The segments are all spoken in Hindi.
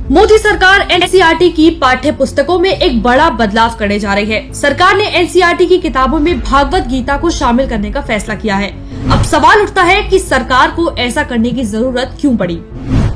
मोदी सरकार एनसीईआरटी की पाठ्य पुस्तकों में एक बड़ा बदलाव करने जा रही है। सरकार ने एनसीईआरटी की किताबों में भागवत गीता को शामिल करने का फैसला किया है। अब सवाल उठता है कि सरकार को ऐसा करने की जरूरत क्यों पड़ी?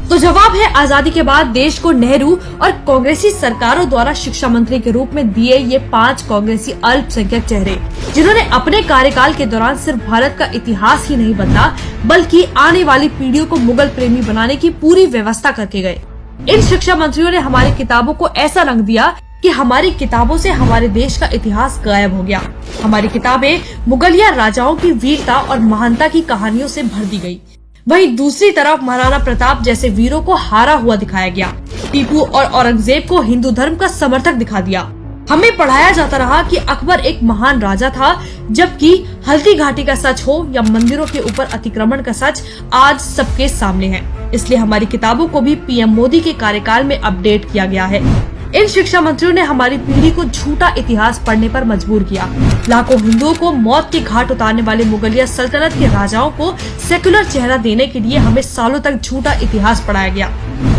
तो जवाब है, आजादी के बाद देश को नेहरू और कांग्रेसी सरकारों द्वारा शिक्षा मंत्री के रूप में दिए ये 5 कांग्रेसी अल्पसंख्यक चेहरे, जिन्होंने अपने कार्यकाल के दौरान सिर्फ भारत का इतिहास ही नहीं बदला, बल्कि आने वाली पीढ़ियों को मुगल प्रेमी बनाने की पूरी व्यवस्था करके गए। इन शिक्षा मंत्रियों ने हमारी किताबों को ऐसा रंग दिया कि हमारी किताबों से हमारे देश का इतिहास गायब हो गया। हमारी किताबें मुगलिया राजाओं की वीरता और महानता की कहानियों से भर दी गई। वहीं दूसरी तरफ महाराणा प्रताप जैसे वीरों को हारा हुआ दिखाया गया। टीपू और औरंगजेब को हिंदू धर्म का समर्थक दिखा दिया। हमें पढ़ाया जाता रहा कि अकबर एक महान राजा था, जबकि हल्दी घाटी का सच हो या मंदिरों के ऊपर अतिक्रमण का सच आज सबके सामने है। इसलिए हमारी किताबों को भी पीएम मोदी के कार्यकाल में अपडेट किया गया है। इन शिक्षा मंत्रियों ने हमारी पीढ़ी को झूठा इतिहास पढ़ने पर मजबूर किया। लाखों हिंदुओं को मौत के घाट उतारने वाले मुगलिया सल्तनत के राजाओं को सेक्युलर चेहरा देने के लिए हमें सालों तक झूठा इतिहास पढ़ाया गया।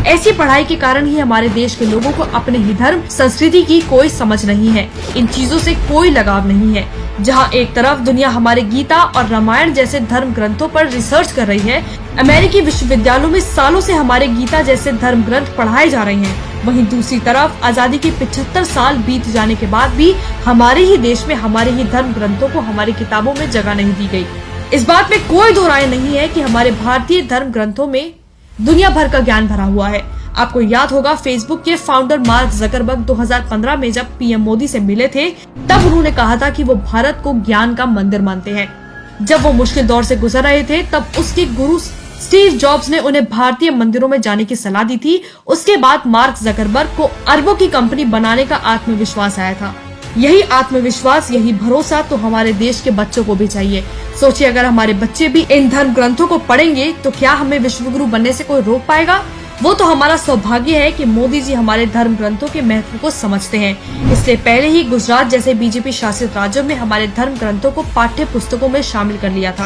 ऐसी पढ़ाई के कारण ही हमारे देश के लोगों को अपने ही धर्म संस्कृति की कोई समझ नहीं है। इन चीजों से कोई लगाव नहीं है। जहाँ एक तरफ दुनिया हमारे गीता और रामायण जैसे धर्म ग्रंथों पर रिसर्च कर रही है, अमेरिकी विश्वविद्यालयों में सालों से हमारे गीता जैसे धर्म ग्रंथ पढ़ाए जा रहे हैं, वहीं दूसरी तरफ आजादी के 75 साल बीत जाने के बाद भी हमारे ही देश में हमारे ही धर्म ग्रंथों को हमारी किताबों में जगह नहीं दी गई। इस बात में कोई दो राय नहीं है कि हमारे भारतीय धर्म ग्रंथों में दुनिया भर का ज्ञान भरा हुआ है। आपको याद होगा, फेसबुक के फाउंडर मार्क जकरबर्ग 2015 में जब पीएम मोदी से मिले थे, तब उन्होंने कहा था कि वो भारत को ज्ञान का मंदिर मानते हैं। जब वो मुश्किल दौर से गुजर रहे थे, तब उसके गुरु स्टीव जॉब्स ने उन्हें भारतीय मंदिरों में जाने की सलाह दी थी। उसके बाद मार्क जकरबर्ग को अरबों की कंपनी बनाने का आत्मविश्वास आया था। यही आत्मविश्वास, यही भरोसा तो हमारे देश के बच्चों को भी चाहिए। सोचिए, अगर हमारे बच्चे भी इन धर्म ग्रंथों को पढ़ेंगे तो क्या हमें विश्वगुरु बनने से कोई रोक पाएगा? वो तो हमारा सौभाग्य है कि मोदी जी हमारे धर्म ग्रंथों के महत्व को समझते हैं। इसलिए पहले ही गुजरात जैसे बीजेपी शासित राज्यों में हमारे धर्म ग्रंथों को पाठ्य पुस्तकों में शामिल कर लिया था।